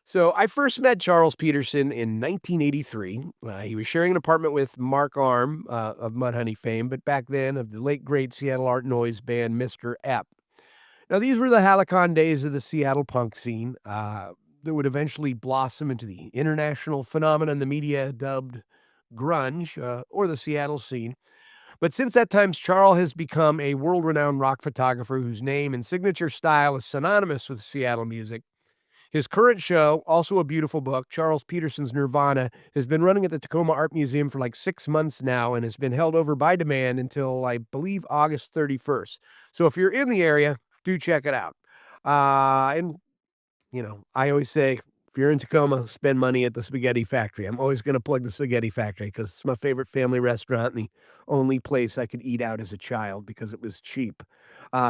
So I first met Charles Peterson in 1983. He was sharing an apartment with Mark Arm of Mudhoney fame, but back then of the late great Seattle art noise band Mr. Epp. Now these were the halcyon days of the Seattle punk scene that would eventually blossom into the international phenomenon the media dubbed grunge or the Seattle scene. But since that time, Charles has become a world-renowned rock photographer whose name and signature style is synonymous with Seattle music. His current show, also a beautiful book, Charles Peterson's Nirvana, has been running at the Tacoma Art Museum for like 6 months now and has been held over by demand until, I believe, August 31st. So if you're in the area, do check it out. And I always say, if you're in Tacoma, spend money at the Spaghetti Factory. I'm always going to plug the Spaghetti Factory because it's my favorite family restaurant and the only place I could eat out as a child because it was cheap.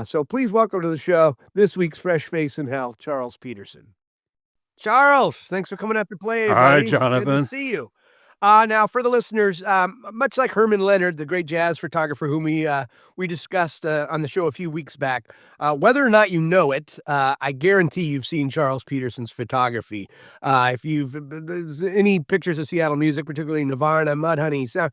So please welcome to the show this week's Fresh Face in Hell, Charles Peterson. Charles, thanks for coming out to play, Hi, buddy. Good to Jonathan. see you. Now for the listeners, much like Herman Leonard, the great jazz photographer whom we discussed on the show a few weeks back, whether or not you know it, I guarantee you've seen Charles Peterson's photography. If there's any pictures of Seattle music, particularly Nirvana, Mudhoney, so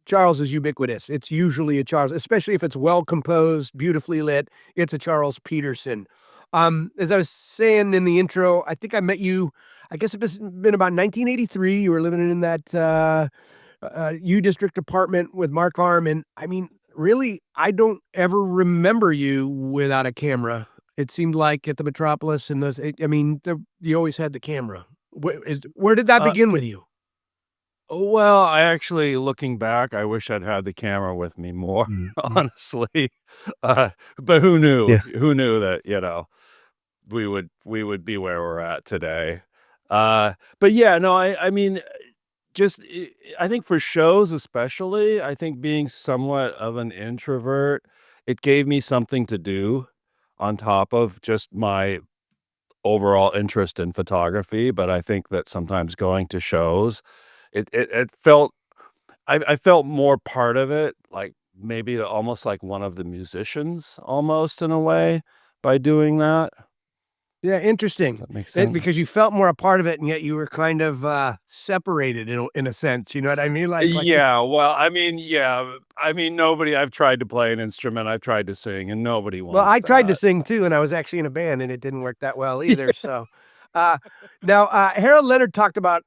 Charles is ubiquitous. It's usually a Charles, especially if it's well composed, beautifully lit. It's a Charles Peterson. As I was saying in the intro, I think I met you. I guess it's been about 1983. You were living in that U District apartment with Mark Arm, and I mean, really, I don't ever remember you without a camera. It seemed like at the Metropolis and those. I mean, you always had the camera. Where did that Uh, begin with you? well, I actually, looking back, I wish I'd had the camera with me more, Mhm. honestly. But who knew? Yeah. Who knew that, we would be where we're at today. But yeah, no, I mean, I think for shows especially, I think being somewhat of an introvert, it gave me something to do on top of just my overall interest in photography. But I think that sometimes going to shows, it felt I felt more part of it, like maybe almost like one of the musicians almost in a way by doing that. Yeah, Does interesting. that make sense? Because you felt more a part of it, and yet you were kind of, separated in a sense, you know what I mean? Like Yeah, well, I mean, yeah, I mean, nobody I've tried to play an instrument, I've tried to sing, and nobody well, wants I tried to that. sing too, and I was actually in a band, and it didn't work that well either, so, uh, now, Harold Leonard talked about,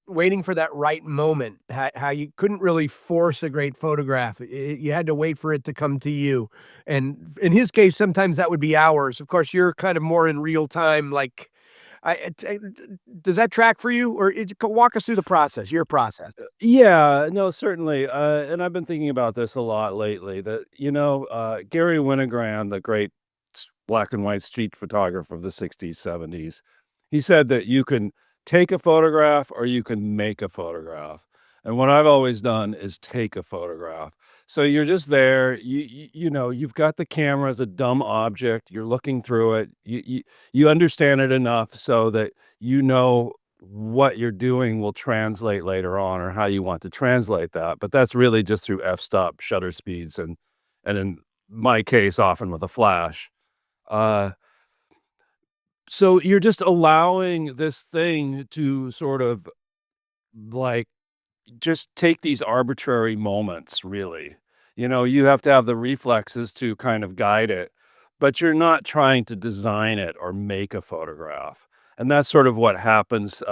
waiting for that right moment, how you couldn't really force a great photograph. You had to wait for it to come to you, and in his case, sometimes that would be hours. Of course, you're kind of more in real time, like, does that track for you? Or walk us through the process, your process. Yeah, no, certainly, and I've been thinking about this a lot lately that, Gary Winogrand, the great black and white street photographer of the '60s, '70s, he said that you can take a photograph or you can make a photograph. And what I've always done is take a photograph. So you're just there, you've got the camera as a dumb object, you're looking through it, you understand it enough so that you know what you're doing will translate later on or how you want to translate that. But that's really just through f-stop shutter speeds and in my case, often with a flash. Uh, so you're just allowing this thing to sort of like just take these arbitrary moments, really. You have to have the reflexes to kind of guide it, but you're not trying to design it or make a photograph. And that's sort of what happens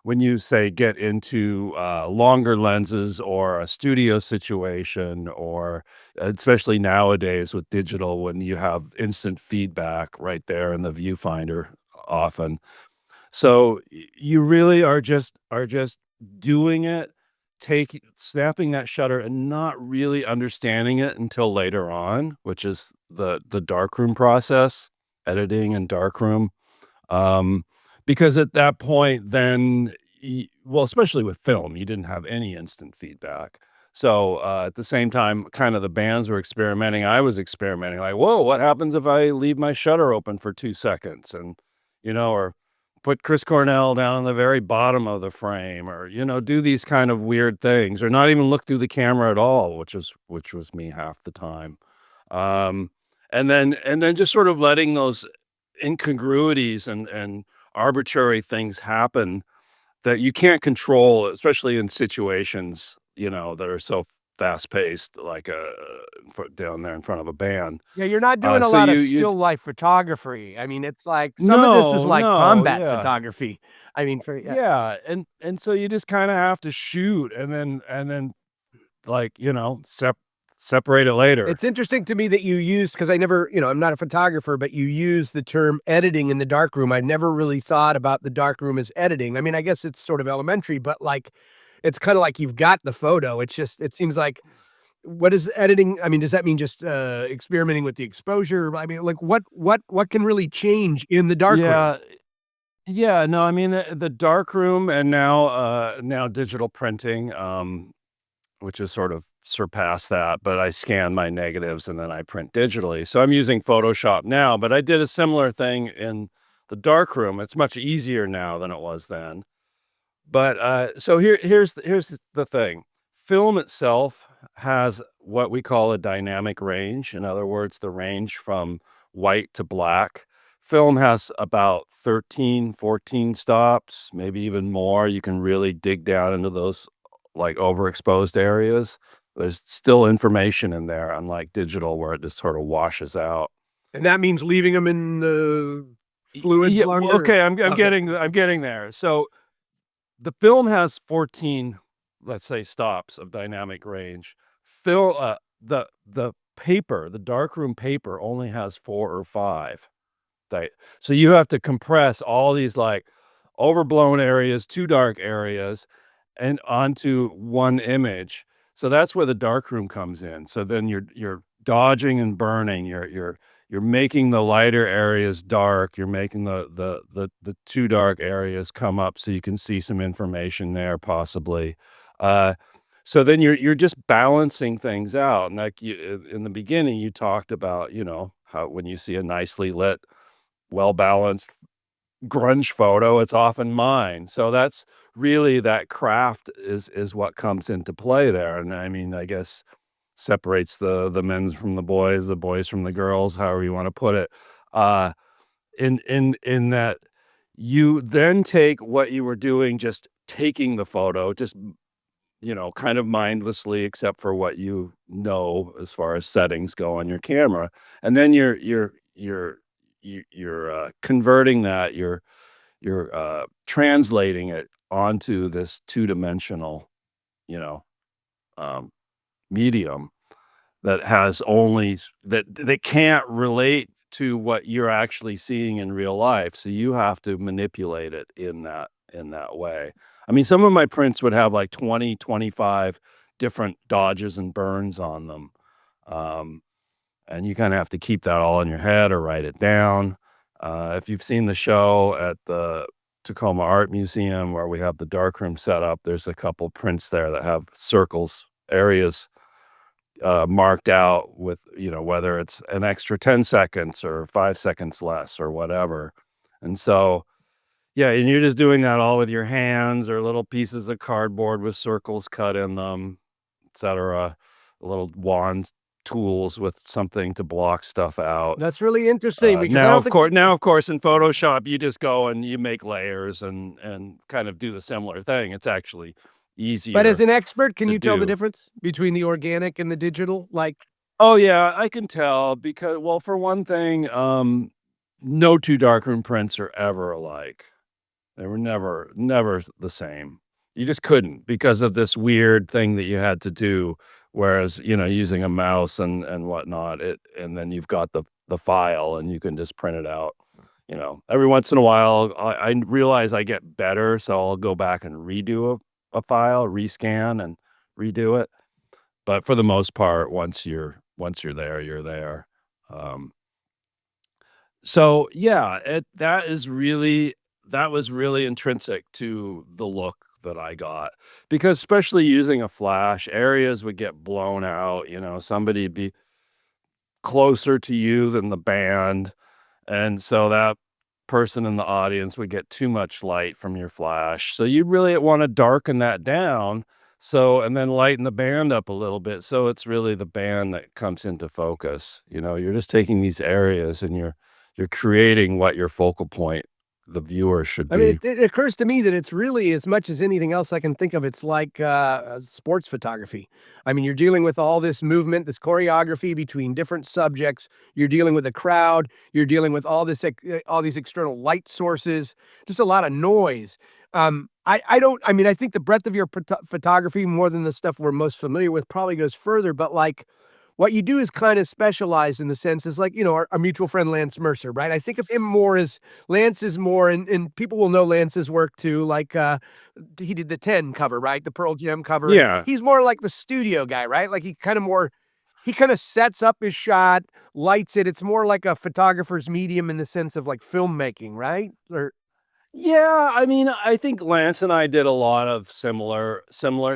when you say get into longer lenses or a studio situation, or especially nowadays with digital when you have instant feedback right there in the viewfinder often. So you really are just doing it, snapping that shutter and not really understanding it until later on, which is the darkroom process, editing and darkroom. Um, because at that point, then, well, especially with film, you didn't have any instant feedback. So at the same time, kind of the bands were experimenting. I was experimenting, like, whoa, what happens if I leave my shutter open for 2 seconds? And, or put Chris Cornell down on the very bottom of the frame, or, do these kind of weird things, or not even look through the camera at all, which was me half the time. Um, and then just sort of letting those incongruities and arbitrary things happen that you can't control, especially in situations, that are so fast paced, like down there in front of a band. Yeah, you're not doing a So lot of you still life photography. I mean, it's like some of this is no, like no, combat yeah. photography. I mean, for yeah. Yeah, and so you just kinda have to shoot and then, like, separate it later. It's interesting to me that you used because I never, I'm not a photographer, but you use the term editing in the darkroom. I never really thought about the darkroom as editing. I mean, I guess it's sort of elementary, but like, it's kind of like you've got the photo. It's just, it seems like, what is editing? I mean, does that mean just experimenting with the exposure? I mean, like, what can really change in the darkroom? Yeah, yeah, no, I mean, the darkroom and now digital printing, which has sort of surpassed that, but I scan my negatives and then I print digitally. So I'm using Photoshop now, but I did a similar thing in the darkroom. It's much easier now than it was then. But, so here's the thing. Film itself has what we call a dynamic range. In other words, the range from white to black. Film has about 13, 14 stops, maybe even more. You can really dig down into those, like, overexposed areas. There's still information in there, unlike digital where it just sort of washes out. And that means leaving them in the fluids Yeah, well, longer? okay, I'm Okay. getting there. So the film has 14, let's say, stops of dynamic range. Fil the paper, the darkroom paper only has 4 or 5. Right? So you have to compress all these, like, overblown areas, too dark areas, and onto one image. So that's where the darkroom comes in. So then you're dodging and burning. You're making the lighter areas dark. You're making the too dark areas come up so you can see some information there possibly. Uh, so then you're just balancing things out. And like in the beginning, you talked about, how when you see a nicely lit, well balanced grunge photo, it's often mine. So that's really that craft is what comes into play there. And I mean, I guess separates the men's from the boys from the girls, however you want to put it. Uh in that you then take what you were doing, just taking the photo, just kind of mindlessly, except for what as far as settings go on your camera, and then you're converting that, you're translating it onto this two-dimensional, you know, um, medium that has only that can't relate to what you're actually seeing in real life, so you have to manipulate it in that way. I mean, some of my prints would have, like, 20, 25 different dodges and burns on them, um, and you kinda have to keep that all in your head or write it down. If you've seen the show at the Tacoma Art Museum where we have the darkroom set up, there's a couple prints there that have circles, areas marked out with, whether it's an extra 10 seconds or 5 seconds less or whatever. And so, yeah, and you're just doing that all with your hands or little pieces of cardboard with circles cut in them, etc. Little wands, tools with something to block stuff out. That's really interesting because I Now, don't of think course, in Photoshop, you just go and you make layers and kind of do the similar thing. It's actually but as easier an expert, can to you tell the do. difference between the organic and the digital? Like, Oh, yeah, I can tell because, well, for one thing, no 2 darkroom prints are ever alike. They were never the same. You just couldn't because of this weird thing that you had to do, whereas, using a mouse and whatnot, and then you've got the file and you can just print it out. Every once in a while, I realize I get better, so I'll go back and redo a file, rescan and redo it. But for the most part, once you're there, you're there. Um, so yeah, that was really intrinsic to the look that I got, because especially using a flash, areas would get blown out, somebody'd be closer to you than the band, and so that person in the audience would get too much light from your flash. So you really wanna darken that down, and then lighten the band up a little bit, so it's really the band that comes into focus. You're just taking these areas and you're creating what your focal point the viewer should I mean, be. it occurs to me that it's really as much as anything else I can think of, it's like, sports photography. I mean, you're dealing with all this movement, this choreography between different subjects. You're dealing with a crowd. You're dealing with all these external light sources, just a lot of noise. I mean, I think the breadth of your photography more than the stuff we're most familiar with probably goes further, but, like, what you do is kinda specialized in the sense is like, our mutual friend Lance Mercer, right? I think of him more as Lance is more and people will know Lance's work too, like, he did the 10 cover, right? The Pearl Jam cover, and Yeah. he's more like the studio guy, right? Like, he kinda sets up his shot, lights it. It's more like a photographer's medium in the sense of, like, filmmaking, right? Or Yeah, I mean, I think Lance and I did a lot of similar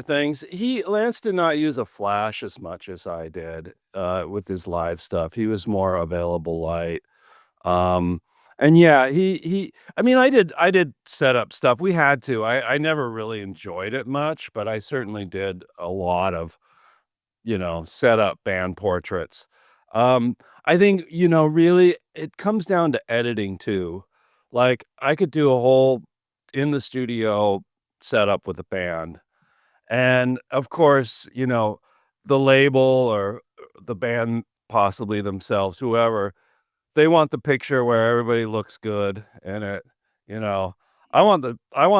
things. Lance did not use a flash as much as I did, with his live stuff. He was more available light. Um, and yeah, I mean, I did setup stuff. We had to. I never really enjoyed it much, but I certainly did a lot of, set up band portraits. Um, I think, really it comes down to editing too. Like I could do a whole in the studio setup with a band. And of course, the label or the band possibly themselves, whoever, they want the picture where everybody looks good in it, you know? I want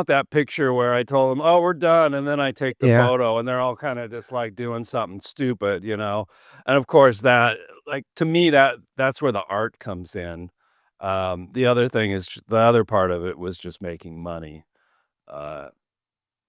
that picture where I told them, "Oh, we're done," and then I take the yeah. photo, and they're all kinda just, like, doing something stupid, you know? And, of course, to me, that's where the art comes in. The other thing is the other part of it was just making money. Uh,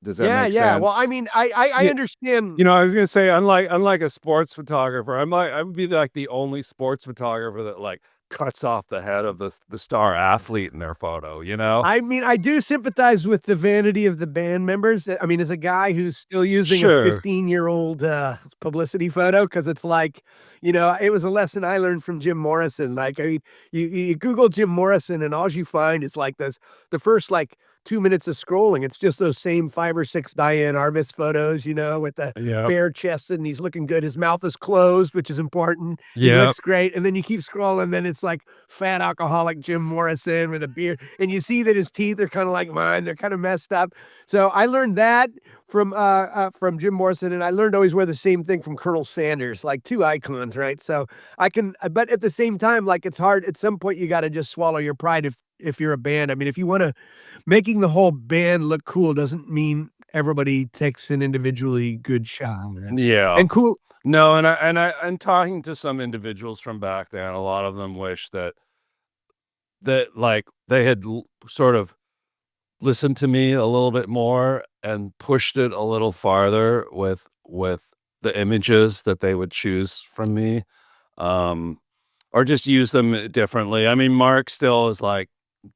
does that Yeah, make yeah. Well, I sense? mean, I Yeah. understand. I was gonna say, unlike a sports photographer, I would be, like, the only sports photographer that, like, cuts off the head of the star athlete in their photo, you know? I mean, I do sympathize with the vanity of the band members. I mean, as a guy who's still using a Sure. 15-year-old, publicity photo, because it's like, it was a lesson I learned from Jim Morrison. Like, I mean, you Google Jim Morrison, and all you find is, like, the first, like, 2 minutes of scrolling. It's just those same 5 or 6 Diane Arbus photos, with the Yep. bare chest, and he's looking good. His mouth is closed, which is important. He Yep. looks great, and then you keep scrolling, then it's like fat alcoholic Jim Morrison with a beard, and you see that his teeth are kinda like mine, they're kinda messed up. So, I learned that from Jim Morrison, and I learned to always wear the same thing from Colonel Sanders, like 2 icons, right? So, but at the same time, like, it's hard at some point, you gotta just swallow your pride if you're a band. I mean, if you wanna making the whole band look cool doesn't mean everybody takes an individually good shot, Yeah. and cool. No, and talking to some individuals from back then, a lot of them wish like, they had sort of listened to me a little bit more and pushed it a little farther with the images that they would choose from me, um, or just use them differently. I mean, Mark still is like,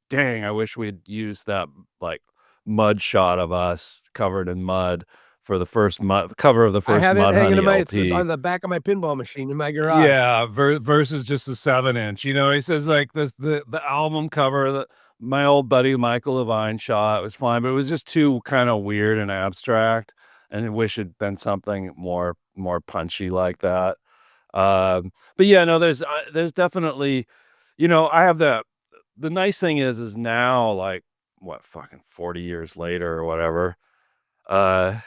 "Dang, I wish we'd used that, like, mud shot of us covered in mud for the first cover of the I first have it hanging in Mudhoney my it's LP." on the back of my pinball machine in my garage. Yeah, versus just a 7 inch. He says, like, the album cover that my old buddy Michael Levine shot was fine, but it was just too kinda weird and abstract, and I wish it'd been something more punchy like that. But yeah, no, there's definitely I have the nice thing is now, like, what, fucking 40 years later or whatever, uh,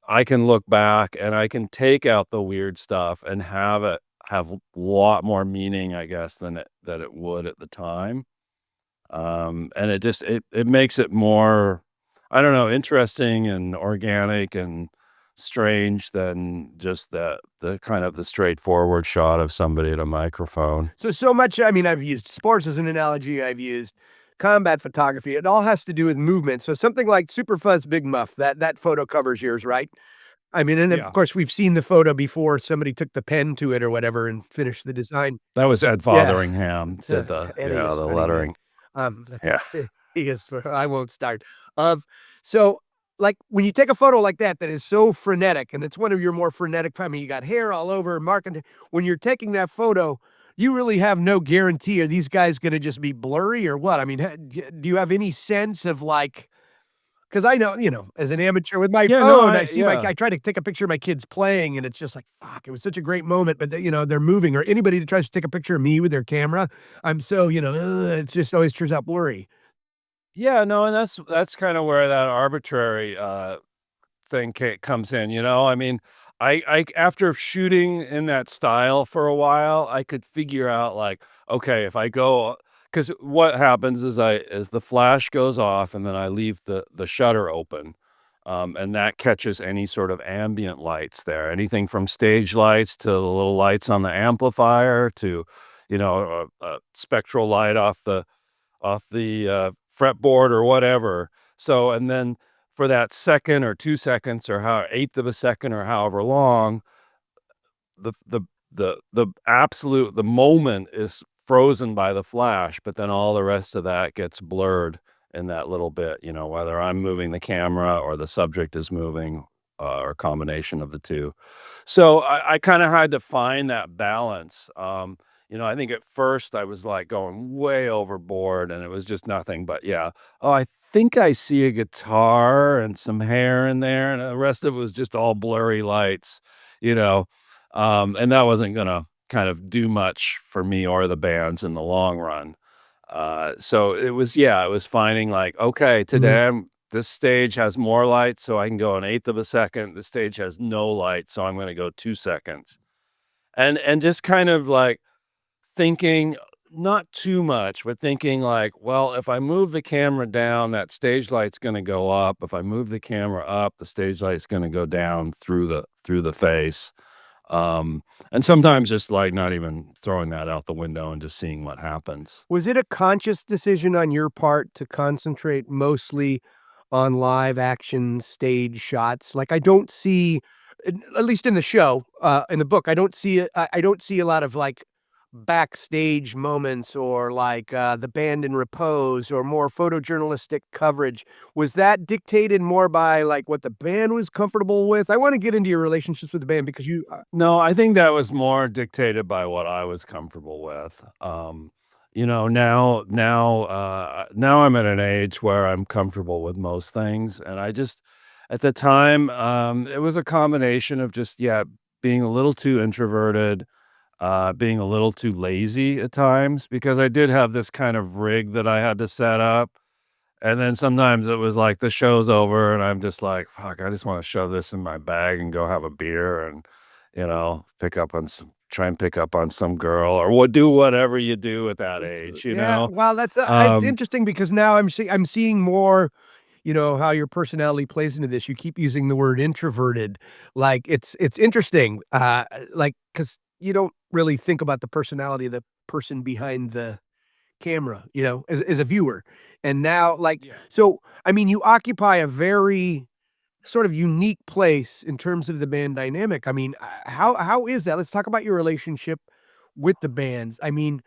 I can look back and I can take out the weird stuff and have it have a lot more meaning, I guess, than it would at the time. And it makes it more, I don't know, interesting and organic and strange than just the kind of the straightforward shot of somebody at a microphone. So much I mean, I've used sports as an analogy, I've used combat photography, it all has to do with movement, so something like Superfuzz Bigmuff, that photo covers yours, right? I mean, and of Yeah. course, we've seen the photo before somebody took the pen to it or whatever and finished the design. That was Ed Yeah. Fotheringham It's, did Eddie is the funny, man. lettering. Um, Yeah. he is I won't start. Um, so, like, when you take a photo like that is so frenetic, and it's one of your more frenetic I mean, you got hair all over, marking when you're taking that photo, you really have no guarantee, are these guys gonna just be blurry or what? I mean, do you have any sense of, like 'cause I know, as an amateur with my Yeah, no, phone, I see yeah. I try to take a picture of my kids playing, and it's just like, "Fuck, it was such a great moment," but they're moving, or anybody that tries to take a picture of me with their camera, I'm so, it just always turns out blurry. Yeah, no, and that's kind of where that arbitrary thing comes in, you know? I mean, I after shooting in that style for a while, I could figure out like, okay, if I go, because what happens is as the flash goes off and then I leave the shutter open, and that catches any sort of ambient lights there, anything from stage lights to the little lights on the amplifier to, a spectral light off the fretboard or whatever. So, and then for that second or 2 seconds or how eighth of a second or however long, the the the moment is frozen by the flash, but then all the rest of that gets blurred in that little bit, whether I'm moving the camera or the subject is moving, or a combination of the 2. So I kinda had to find that balance. I think at first I was, like, going way overboard, and it was just nothing but, yeah, "Oh, I think I see a guitar and some hair in there," and the rest of it was just all blurry lights, you know? And that wasn't gonna kind of do much for me or the bands in the long run. So it was finding like, okay, Mhm. today this stage has more light, so I can go an eighth of a second. This stage has no light, so I'm gonna go 2 seconds. And just kind of like thinking, not too much, but thinking like, well, if I move the camera down, that stage light's gonna go up. If I move the camera up, the stage light's gonna go down through the face. Um, and sometimes just like not even throwing that out the window and just seeing what happens. Was it a conscious decision on your part to concentrate mostly on live action stage shots? Like, I don't see, at least in the show, in the book, I don't see a lot of, like, backstage moments or, like, the band in repose or more photojournalistic coverage. Was that dictated more by, like, what the band was comfortable with? I wanna get into your relationships with the band because you No, I think that was more dictated by what I was comfortable with. Now I'm at an age where I'm comfortable with most things, and I just at the time, it was a combination of just, yeah, being a little too introverted, being a little too lazy at times because I did have this kind of rig that I had to set up. And then sometimes it was like the show's over and I'm just like, fuck, I just want to shove this in my bag and go have a beer and, try and pick up on some girl or do whatever you do at that it's age. yeah, well, that's, it's Um, interesting because now I'm seeing more, how your personality plays into this. You keep using the word introverted. Like, it's interesting, like, because you don't really think about the personality of the person behind the camera, as a viewer. And now, like, yeah. so, I mean, you occupy a very sort of unique place in terms of the band dynamic. I mean, how is that? Let's talk about your relationship with the bands. I mean, were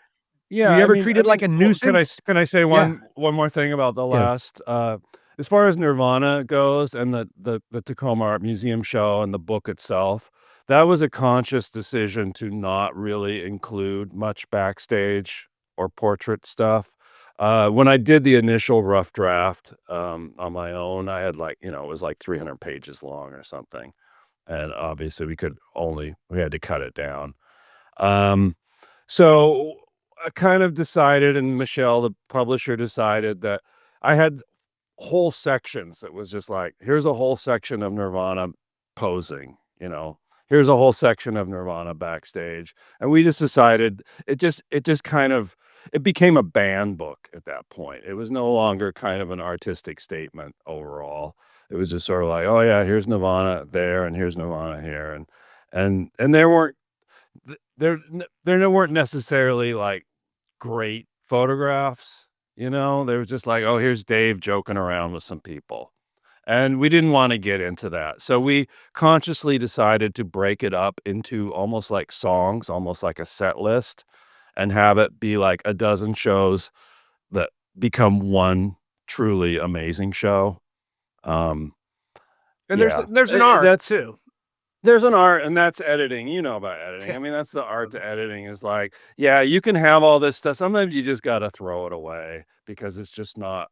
Yeah, you I ever mean I treated like mean, a well, nuisance? can I say Yeah, one more thing about the yeah. last, as far as Nirvana goes and the Tacoma Art Museum show and the book itself, that was a conscious decision to not really include much backstage or portrait stuff. When I did the initial rough draft, on my own, I had like, it was like 300 pages long or something, and obviously we had to cut it down. Um, so I kind of decided, and Michelle, the publisher, decided that I had whole sections. It was just like, here's a whole section of Nirvana posing. Here's a whole section of Nirvana backstage. And we just decided it just kind of it became a band book at that point. It was no longer kind of an artistic statement overall. It was just sort of like, oh yeah, here's Nirvana there and here's Nirvana here. And there weren't there weren't necessarily, like, great photographs. They was just like, "Oh, here's Dave joking around with some people," and we didn't wanna get into that, so we consciously decided to break it up into almost like songs, almost like a set list, and have it be like a dozen shows that become one truly amazing show. Um, And yeah, there's an art that's too. there's an art, and that's editing. You know about editing. Yeah. I mean, that's the art to editing is like, yeah, you can have all this stuff. Sometimes you just gotta throw it away because it's just not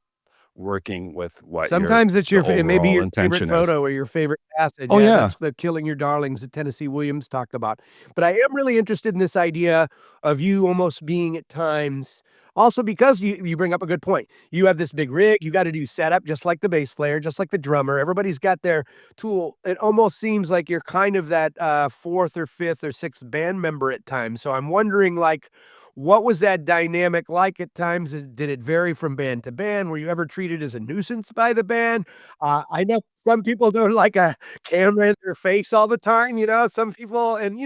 working with what Sometimes it's the it may be overall your favorite intention is. photo or your favorite passage. Oh, Yeah, yeah. that's the Killing Your Darlings that Tennessee Williams talked about. But I am really interested in this idea of you almost being at times also because you bring up a good point. You have this big rig, you gotta do setup just like the bass player, just like the drummer. Everybody's got their tool. It almost seems like you're kind of that, 4th or 5th or 6th band member at times. So I'm wondering, like, what was that dynamic like at times? Did it vary from band to band? Were you ever treated as a nuisance by the band? I know some people don't like a camera in their face all the time, some people and,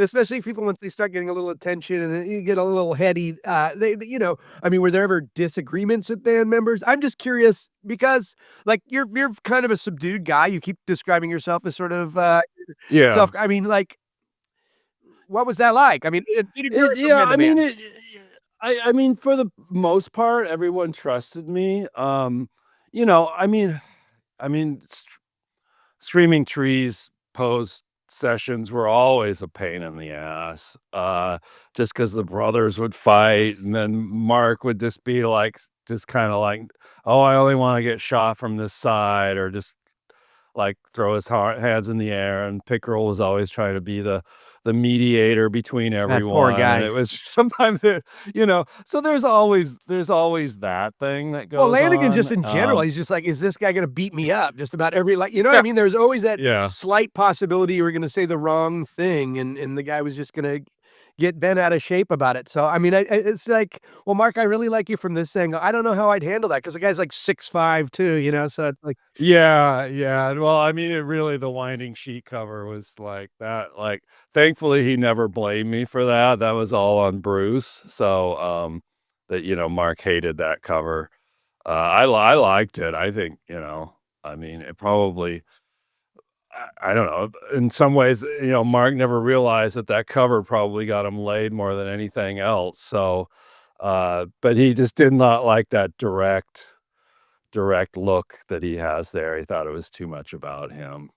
especially people once they start getting a little attention and then you get a little heady, I mean, were there ever disagreements with band members? I'm just curious because, like, you're kind of a subdued guy. You keep describing yourself as sort of, Yeah. I mean, like, what was that like? I mean, it vary from Yeah, band I to mean, band. I mean, for the most part, everyone trusted me. I mean, Screaming Trees post sessions were always a pain in the ass, just because the brothers would fight, and then Mark would just be like, just kinda like, "Oh, I only wanna get shot from this side," or just like throw his hands in the air, and Pickerel was always trying to be the mediator between That poor everyone, and guy. it was sometimes so there's always that thing that Well, goes Lanigan just on. in general, he's just like, "Is this guy gonna beat me up?" Just about every you know what I Yeah, mean? There's always that yeah. slight possibility you were gonna say the wrong thing, and the guy was just gonna get bent out of shape about it. So, I mean, it's like, "Well, Mark, I really like you from this angle." I don't know how I'd handle that because the guy's like 6'5" too, so it's like Yeah, yeah, well, I mean, it really the Winding Sheet cover was like that, like, thankfully, he never blamed me for that. That was all on Bruce, so, Mark hated that cover. I liked it. I think, I mean, it probably I don't know, in some ways, Mark never realized that that cover probably got him laid more than anything else, so, but he just did not like that direct look that he has there. He thought it was too much about him.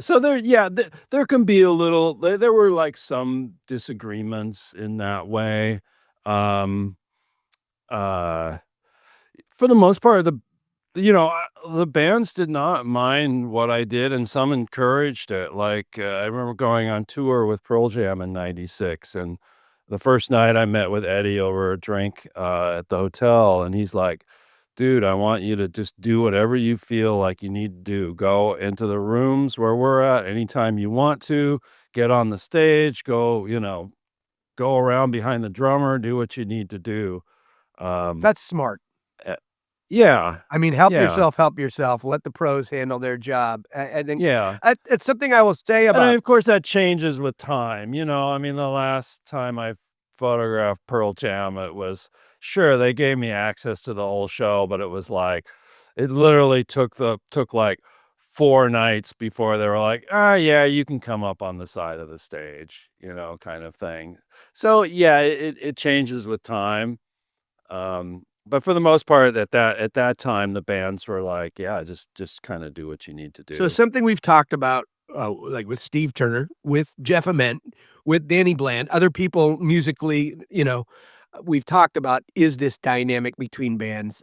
So there can be a little there were, like, some disagreements in that way. Um, uh, for the most part, the bands did not mind what I did, and some encouraged it. Like, I remember going on tour with Pearl Jam in '96, and the first night I met with Eddie over a drink, at the hotel, and he's like, "Dude, I want you to just do whatever you feel like you need to do. Go into the rooms where we're at anytime you want to, get on the stage, go around behind the drummer, do what you need to do." Um, that's smart. eh Yeah, I mean, yeah, help yourself, let the pros handle their job. I think yeah. it's something I will say And then, about of course, that changes with time, I mean, the last time I photographed Pearl Jam, it was sure, they gave me access to the whole show, but it was like it literally took, like, 4 nights before they were like, "Ah, yeah, you can come up on the side of the stage," kind of thing. So, yeah, it changes with time, but for the most part, at that time, the bands were like, "Yeah, just kinda do what you need to so do." something we've talked about, like with Steve Turner, with Jeff Ament, with Danny Bland, other people musically, we've talked about is this dynamic between bands,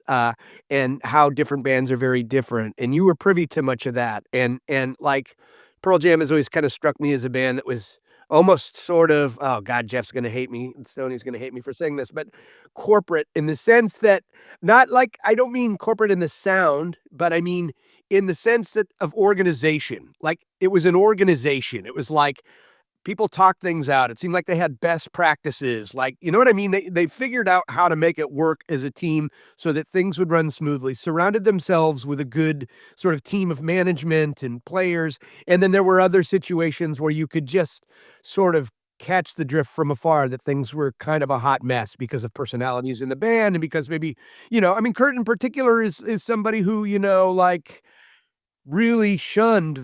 and how different bands are very different. And you were privy to much of that. And like Pearl Jam has always kind of struck me as a band that was almost sort of, oh God, Jeff's gonna hate me, and Sony's gonna hate me for saying this, but corporate in the sense that not like I don't mean corporate in the sound, but I mean in the sense that of organization. Like, it was an organization. It was like people talked things out. It seemed like they had best practices. Like, you know what I mean? They figured out how to make it work as a team so that things would run smoothly, surrounded themselves with a good sort of team of management and players. And then there were other situations where you could just sort of catch the drift from afar that things were kind of a hot mess because of personalities in the band and because maybe, I mean, Kurt in particular is somebody who, like really shunned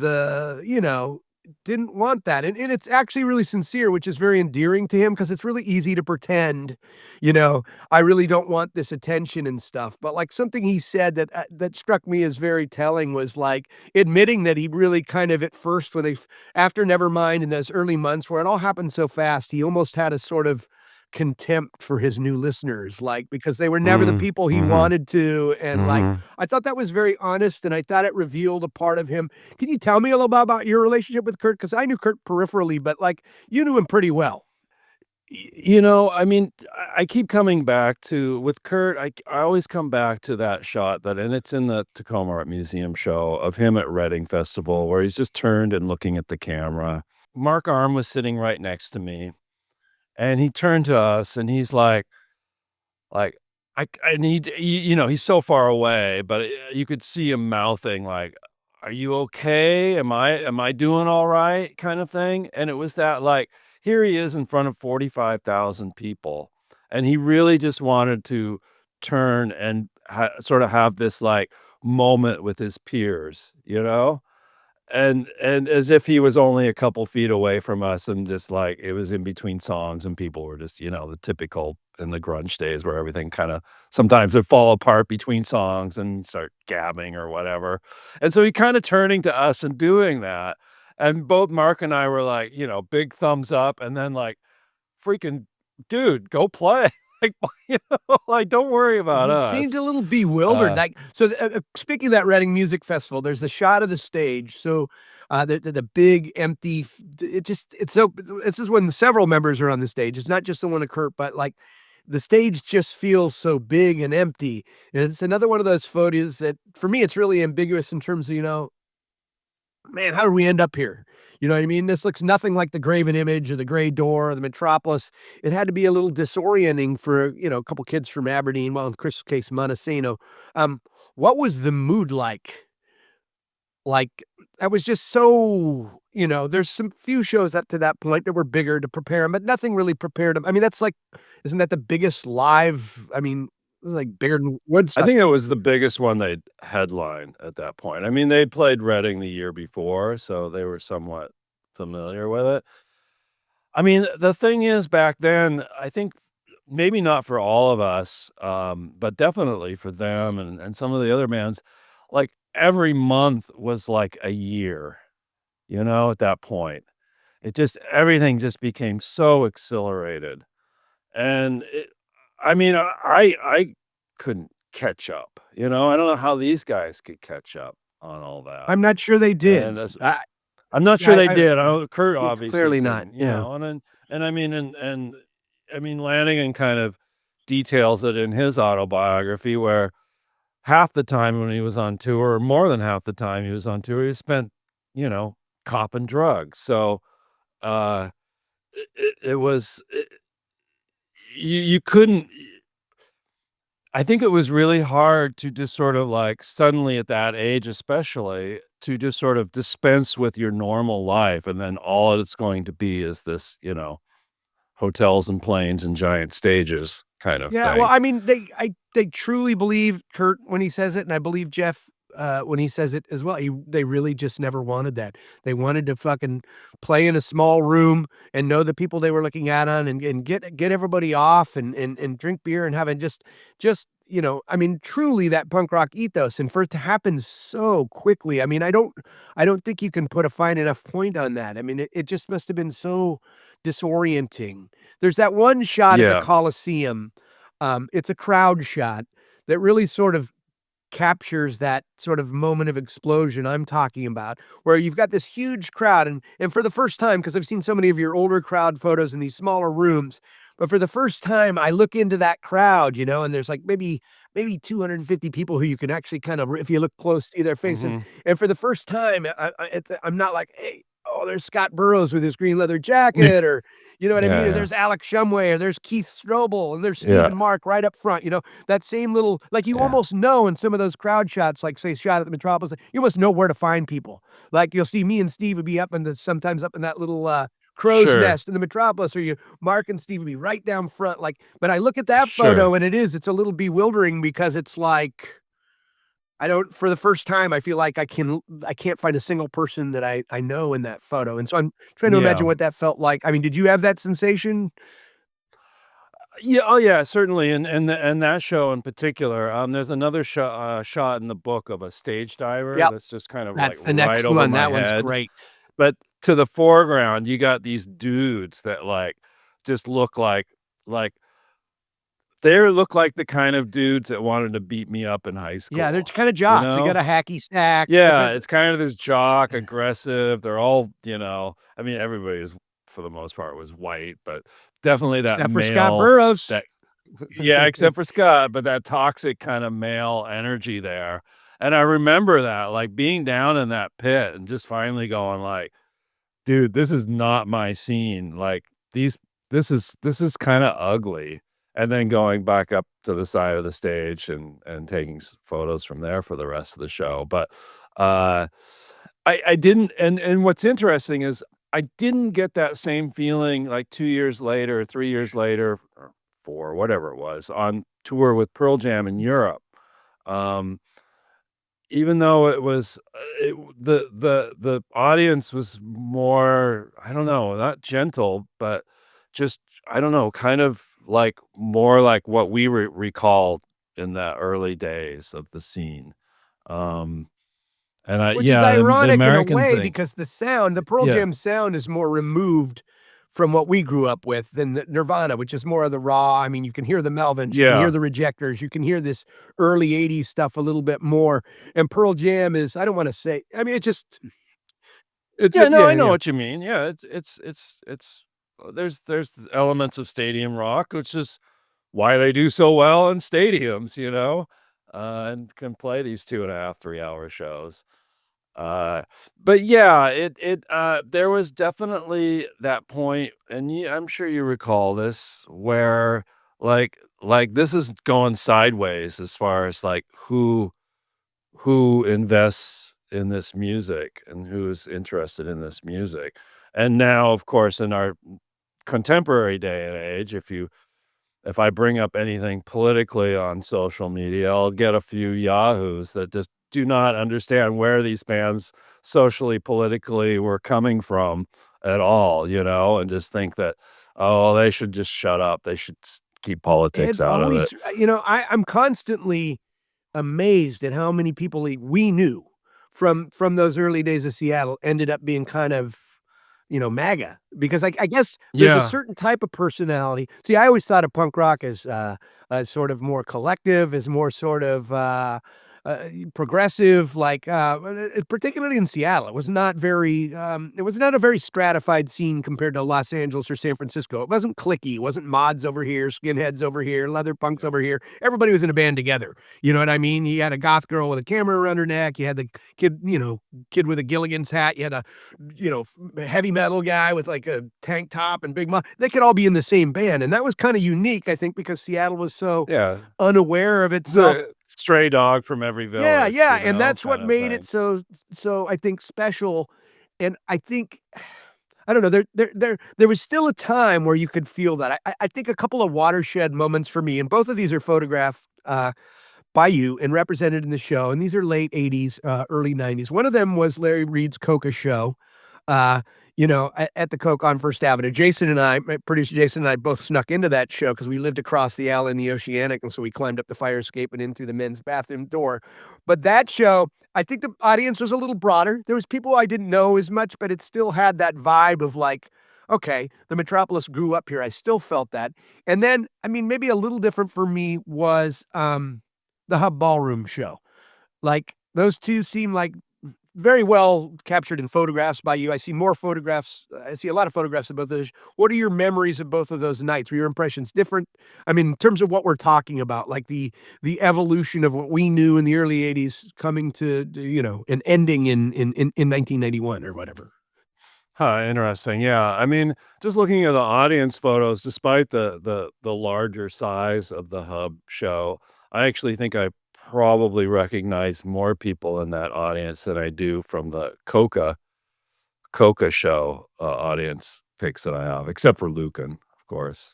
didn't want that, and it's actually really sincere, which is very endearing to him because it's really easy to pretend, you know, "I really don't want this attention and stuff," but, like, something he said that struck me as very telling was, like, admitting that he really kind of at first when after Nevermind in those early months where it all happened so fast, he almost had a sort of contempt for his new listeners, like, because they were never the Mm, people he mhm, wanted to, and, like, mhm. I thought that was very honest, and I thought it revealed a part of him. Can you tell me a little bit about your relationship with Kurt? Because I knew Kurt peripherally, but, like, you knew him pretty well. I mean, I keep coming back to with Kurt, I always come back to that shot that and it's in the Tacoma Art Museum show of him at Reading Festival where he's just turned and looking at the camera. Mark Arm was sitting right next to me, and he turned to us, and he's like, I need he's so far away, but, you could see him mouthing like, "Are you okay? Am I doing all right?" kind of thing, and it was that, like, here he is in front of 45,000 people, and he really just wanted to turn and sorta have this, like, moment with his peers, you know? And as if he was only a couple feet away from us and just, like, it was in between songs and people were just, the typical in the grunge days where everything kinda sometimes would fall apart between songs and start gabbing or whatever. And so he kinda turning to us and doing that, and both Mark and I were like, big thumbs up, and then like, "Freaking dude, go play." Like, like, "Don't worry about He seemed a us." little bewildered, Uh, like, so, speaking of that Reading Music Festival, there's the shot of the stage, so, the big empty f it just it's so this is when several members are on the stage, it's not just the one of Kurt, but, like, the stage just feels so big and empty, and it's another one of those photos that, for me, it's really ambiguous in terms of, man, how did we end up here? You know what I mean? This looks nothing like the Graven Image or the Grey Door or the Metropolis. It had to be a little disorienting for, a couple kids from Aberdeen, well, in Chris' case, Montesano. Um, what was the mood like? Like, I was just so, there's some few shows up to that point that were bigger to prepare 'em, but nothing really prepared them. I mean, that's like, isn't that the biggest live, I mean, like bigger than I Woodstock? think it was the biggest one they'd headlined at that point. I mean, they'd played Reading the year before, so they were somewhat familiar with it. I mean, the thing is back then, I think maybe not for all of us, but definitely for them and some of the other bands, like every month was like a year, at that point. It just everything just became so accelerated. And I mean, I couldn't catch up, I don't know how these guys could catch up on all that. I'm not sure they did. And I'm not sure Yeah, they did. I know Kurt obviously clearly not. didn't, Yeah. and I mean, and I mean, Lanigan kind of details it in his autobiography where half the time when he was on tour, or more than half the time he was on tour, he spent, you know, copping drugs. So, uh, it was, you couldn't, I think it was really hard to just sort of like suddenly at that age, especially to just sort of dispense with your normal life. And then all it's going to be is this, hotels and planes and giant stages kind of Yeah, well, thing. I mean, they truly believe Kurt when he says it, and I believe Jeff, when he says it as well. They really just never wanted that. They wanted to fucking play in a small room and know the people they were looking at on and get everybody off and drink beer and having just, I mean, truly that punk rock ethos, and for it to happen so quickly, I mean, I don't think you can put a fine enough point on that. I mean, it just must have been so disorienting. There's that one shot at the Yeah. Coliseum, it's a crowd shot that really sort of captures that sort of moment of explosion I'm talking about, where you've got this huge crowd and for the first time, because 'cause I've seen so many of your older crowd photos in these smaller rooms, but for the first time, I look into that crowd, and there's, like, maybe 250 people who you can actually kind of, if you look close, see their face, and Mhm. and for the first time, I'm not like, "Hey, oh, there's Scott Burrows with his green leather jacket," or, you know what I Yeah, mean? Or yeah. there's Alex Shumway, or there's Keith Strobel, and there's Steve Yeah, and Mark right up front, that same little, like, you yeah. almost know in some of those crowd shots, like, say, shot at the Metropolis, you almost know where to find people. Like, you'll see me and Steve would be sometimes up in that little, crow's Sure. nest in the Metropolis, or Mark and Steve would be right down front, like, but I look at that Sure. photo and it's a little bewildering because it's like, I don't for the first time, I feel like I can't find a single person that I know in that photo, and so I'm trying to imagine Yeah. what that felt like. I mean, did you have that sensation? Yeah, oh, yeah, certainly, and that show in particular, there's another shot in the book of a stage diver Yep, that's just kind of, like, that's the right next over one, my that one's head, great. but to the foreground, you got these dudes that, like, just look like like, they look like the kind of dudes that wanted to beat me up in high Yeah, they're school, kinda you jocks. They got know? a hacky sack. They Yeah, got it's kind of this jock, aggressive, they're all, I mean, everybody is, for the most part, was white, but definitely that except for Scott male, Burrows. that yeah, except for Scott, but that toxic kind of male energy there, and I remember that, like, being down in that pit and just finally going like, "Dude, this is not my scene, like, these this is kinda ugly," and then going back up to the side of the stage and taking photos from there for the rest of the show, but, uh, I didn't, and what's interesting is I didn't get that same feeling, like, 2 years later, 3 years later, or 4, whatever it was, on tour with Pearl Jam in Europe. Um, Even though it was, the audience was more, I don't know, not gentle, but just, I don't know, kind of like more like what we recalled in the early days of the scene. Um, and Which is yeah, the ironic in a American way thing. because the Pearl Yeah. Jam sound is more removed from what we grew up with than the Nirvana, which is more of the raw. I mean, you can hear the Melvins, you can hear Yeah. the Rejectors, you can hear this early '80s stuff a little bit more, and Pearl Jam is, I don't wanna say, I mean, it's Yeah, just no, yeah, I know yeah. what you mean. Yeah, it's there's elements of stadium rock, which is why they do so well in stadiums, and can play these 2.5, 3-hour shows. Uh, but yeah, there was definitely that point, and I'm sure you recall this, where this is going sideways as far as like who invests in this music and who's interested in this music. And now, of course, in our contemporary day and age, if I bring up anything politically on social media, I'll get a few yahoos that just do not understand where these bands socially, politically were coming from at all, and just think that, oh, they should just shut up. They should keep politics It out of it. always I'm constantly amazed at how many people we knew from those early days of Seattle ended up being kind of, MAGA, because I guess there's a Yeah. certain type of personality. See, I always thought of punk rock as sort of more collective, as more sort of, progressive, like, particularly in Seattle. It was not a very stratified scene compared to Los Angeles or San Francisco. It wasn't cliquey. It wasn't mods over here, skinheads over here, leather punks over here. Everybody was in a band together. You know what I mean? You had a goth girl with a camera around her neck. You had the kid with a Gilligan's hat. You had a, heavy metal guy with like a tank top and big mouth. They could all be in the same band. And that was kind of unique, I think, because Seattle was so Yeah. unaware of It's a itself. stray dog from every Yeah, village, yeah, and that's what kind of made it thing. so I think special, and I think I don't know, there was still a time where you could feel that. I think a couple of watershed moments for me, and both of these are photographed, by you and represented in the show, and these are late '80s, early '90s. One of them was Larry Reid's Coca show, uh, at the Coke on First Avenue. My producer Jason and I both snuck into that show because we lived across the alley in the Oceanic, and so we climbed up the fire escape and in through the men's bathroom door. But that show, I think the audience was a little broader. There was people I didn't know as much, but it still had that vibe of like, okay, the metropolis grew up here. I still felt that. And then, I mean, maybe a little different for me was the Hub Ballroom show. Like those two seem like very well captured in photographs by you. I see more photographs. I see a lot of photographs of both of those. What are your memories of both of those nights? Were your impressions different? I mean, in terms of what we're talking about, like the evolution of what we knew in the early '80s coming to, an ending in 1991 or whatever. Huh, interesting. Yeah, I mean, just looking at the audience photos, despite the larger size of the Hub show, I actually think I probably recognize more people in that audience than I do from the Coca show, audience pics that I have, except for Lucan, of course.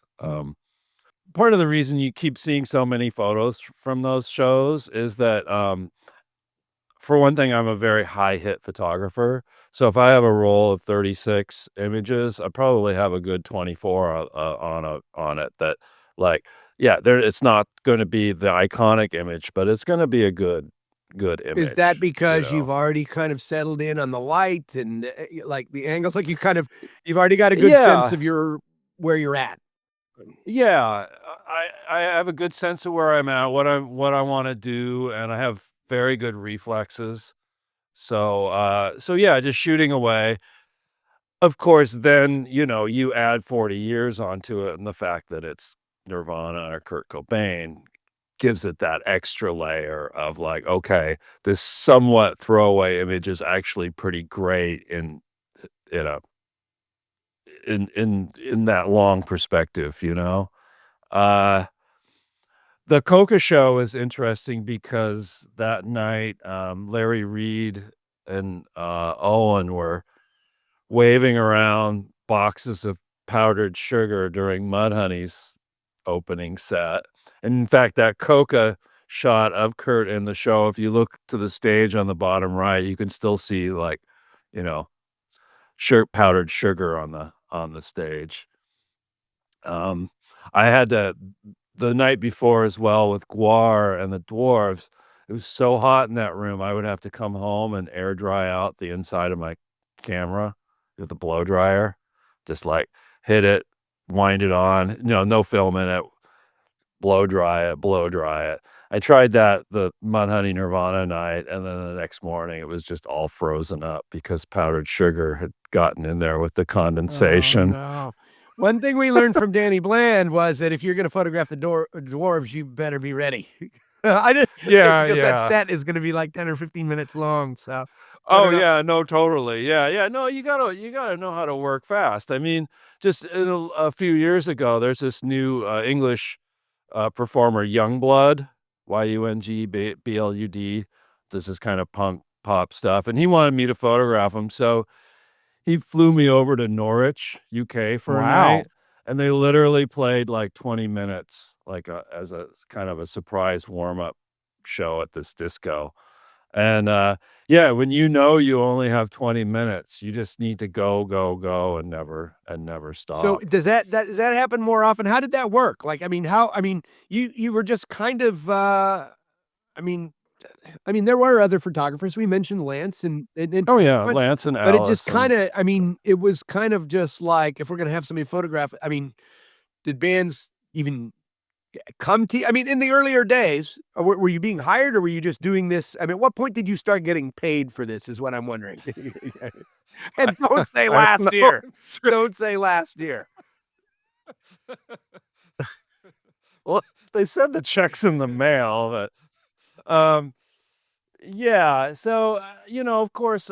Part of the reason you keep seeing so many photos from those shows is that, for one thing, I'm a very high hit photographer. So if I have a roll of 36 images, I probably have a good 24 on it that, like, yeah, there it's not gonna be the iconic image, but it's gonna be a good Is that image, because you've already kind of settled in on the light and like the angles, like you've already got a good sense Yeah. of where you're at? Yeah, I have a good sense of where I'm at, what I wanna do, and I have very good reflexes. So yeah, just shooting away. Of course, then, you add 40 years onto it, and the fact that it's Nirvana or Kurt Cobain gives it that extra layer of like, okay, this somewhat throwaway image is actually pretty great in a in that long perspective, you know? Uh, the Coca show is interesting because that night, Larry Reed and, Owen were waving around boxes of powdered sugar during Mudhoney's opening set. And in fact, that Coca shot of Kurt in the show, if you look to the stage on the bottom right, you can still see like, you know, powdered sugar on the stage. Um, I had to the night before as well with Guar and the dwarves. It was so hot in that room. I would have to come home and air dry out the inside of my camera with a blow dryer. Just like hit it, wind it on. No film in it. Blow dry it, blow dry it. I tried that the Mudhoney Nirvana night, and then the next morning it was just all frozen up because powdered sugar had gotten in there with the Oh, condensation. no. One thing we learned from Danny Bland was that if you're gonna photograph the dwarves, you better be ready. I didn't Yeah, because that yeah. set is gonna be like 10 or 15 minutes long, so I Oh, don't know. yeah, no, totally. Yeah, yeah, no, you gotta know how to work fast. I mean, just a few years ago, there's this new, English, performer, Youngblood, Youngblud. This is kind of punk pop stuff, and he wanted me to photograph him, so he flew me over to Norwich, UK for a Wow. night, and they literally played, like, 20 minutes, like, as a kind of a surprise warm-up show at this disco. And, yeah, when you only have 20 minutes, you just need to go, go, go and never So stop. does that happen more often? How did that work? Like, I mean, you were just kind of, I mean there were other photographers. We mentioned Lance and Oh, yeah, but Lance and but it just Alice and kinda it was kind of just like, if we're gonna have somebody photograph did bands even come to in the earlier days, were you being hired or were you just doing this? At what point did you start getting paid for this is what I'm wondering. I And don't say I don't last know. year. Don't say last year. Well, they said the check's in the mail, but, yeah, so, of course,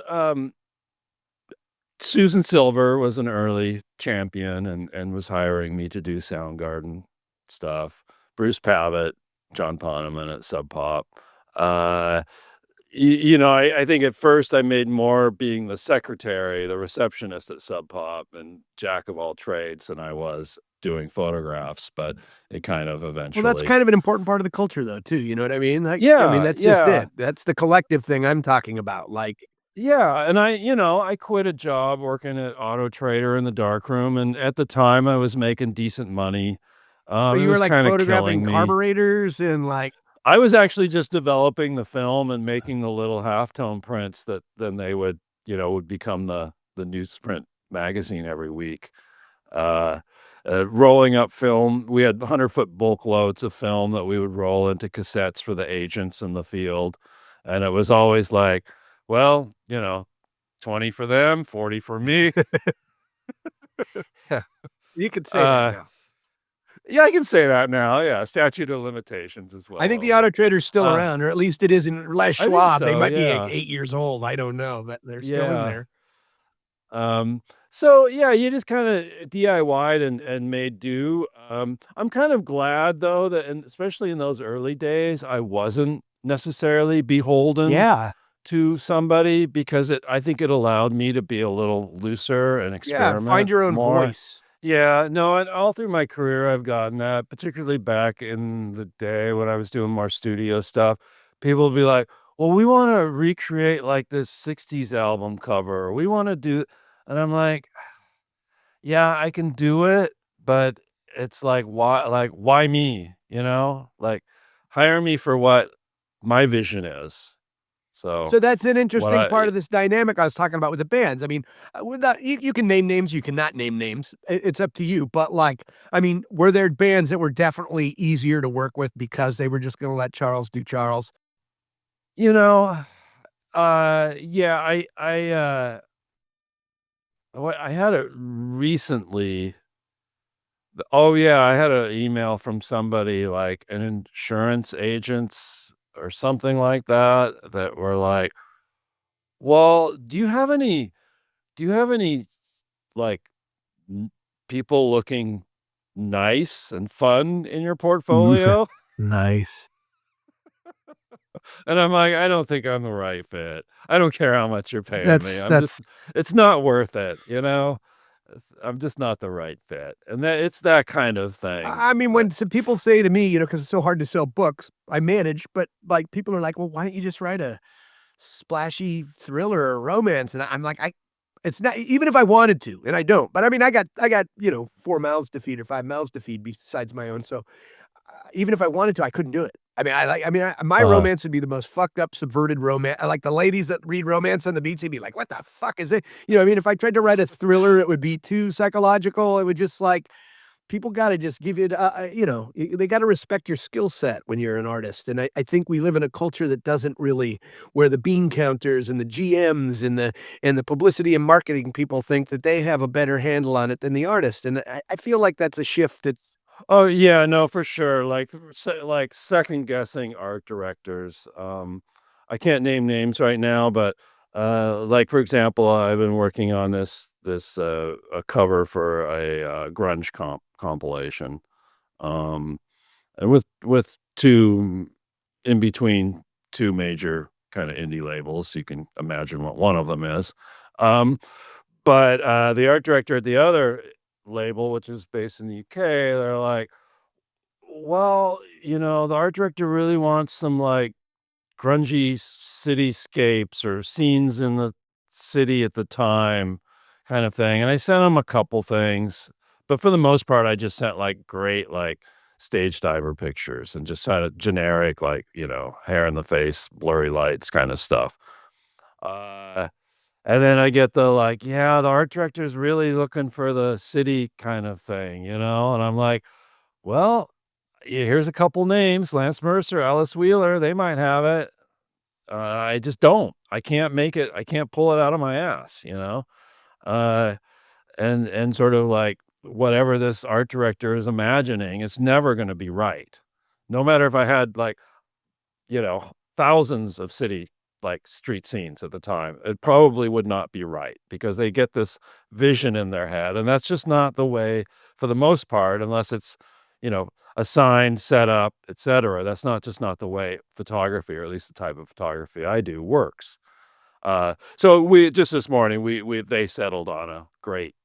Susan Silver was an early champion and was hiring me to do Soundgarden stuff. Bruce Pavitt, John Poneman at Sub Pop. Uh, I think at first I made more being the secretary, the receptionist at Sub Pop, and jack of all trades than I was doing photographs, but it kind of Well, that's eventually. kind of an important part of the culture though, too, you know what I mean? Like, Yeah, that's just yeah. it. That's the collective thing I'm talking about, like Yeah, and I quit a job working at Auto Trader in the darkroom, and at the time, I was making decent money. so It you were, was like, kinda photographing killing me. carburetors and, like I was actually just developing the film and making the little halftone prints that then they would become the newsprint magazine every week. Uh, rolling up film, we had 100-foot bulk loads of film that we would roll into cassettes for the agents in the field, and it was always like, well, 20 for them, 40 for me. you could say that Uh, now. yeah, I can say that now, yeah, statute of limitations is I well think the over. Auto Trader's still Uh, around, or at least it is in Les I think Schwab. They so, might be, yeah, 8 years old, I don't know, but they're still in yeah. there. So yeah, you just kinda DIY'd and made do. I'm kind of glad though that and especially in those early days, I wasn't necessarily beholden Yeah. to somebody because I think it allowed me to be a little looser and Yeah, and find experiment your own more. voice. Yeah, no, and all through my career, I've gotten that, particularly back in the day when I was doing more studio stuff. People would be like, well, we want to recreate like this 60s album cover. Or we want to do, and I'm like, yeah, I can do it, but it's like, why me? Like, hire me for what my vision is. So So that's an what interesting part I of this dynamic I was talking about with the bands. I mean, without you can name names, you cannot name names. It's up to you. But like, I mean, were there bands that were definitely easier to work with because they were just going to let Charles do Charles? you know, yeah, I had it recently. Oh, yeah, I had an email from somebody, like, an insurance agents or something like that, that were like, "Well, do you have any, like, n people looking nice and fun in your Ooh, portfolio?" nice. And I'm like, "I don't think I'm the right fit. I don't care how much you're paying me. That's It's not worth it, you know? I'm just not the right fit." And it's that kind of thing I mean, that when some people say to me, because it's so hard to sell books, I manage, but like people are like, well, why don't you just write a splashy thriller or romance? And I'm like, it's not, even if I wanted to, and I don't, but I mean, I got, 4 mouths to feed or 5 mouths to feed besides my own. So even if I wanted to, I couldn't do it. My uh, romance would be the most fucked up, subverted romance. Like the ladies that read romance on the beach, they'd be like, what the fuck is it? If I tried to write a thriller, it would be too psychological. It would just like, people gotta just give you, they gotta respect your skill set when you're an artist, and I think we live in a culture that doesn't really, where the bean counters and the GMs and the publicity and marketing people think that they have a better handle on it than the artist, and I feel like that's a shift that oh, yeah, no, for sure, like, like, second guessing art directors, I can't name names right now, but, like, for example, I've been working on a cover for a grunge compilation, um, and with 2 in between 2 major kinda indie labels. You can imagine what one of them is, um, but, the art director at the other label, which is based in the UK, they're like, "Well, the art director really wants some, like, grungy cityscapes or scenes in the city at the time kind of thing," and I sent him a couple things, but for the most part, I just sent, like, great, like, stage diver pictures and just kinda generic, like, hair in the face, blurry lights kinda stuff. Uh, and then I get the, like, "Yeah, the art director's really looking for the city kind of thing," and I'm like, "Well, yeah, here's a couple names, Lance Mercer, Alice Wheeler, they might have it. I just don't. I can't make it. I can't pull it out of my ass. Uh, and sort of like whatever this art director is imagining, it's never gonna be right. No matter if I had like, thousands of city, like, street scenes at the time, it probably would not be right because they get this vision in their head, and that's just not the way for the most part, unless it's, assigned, set up, etcetera. That's not the way photography, or at least the type of photography I do, works. So we just this morning, they settled on a great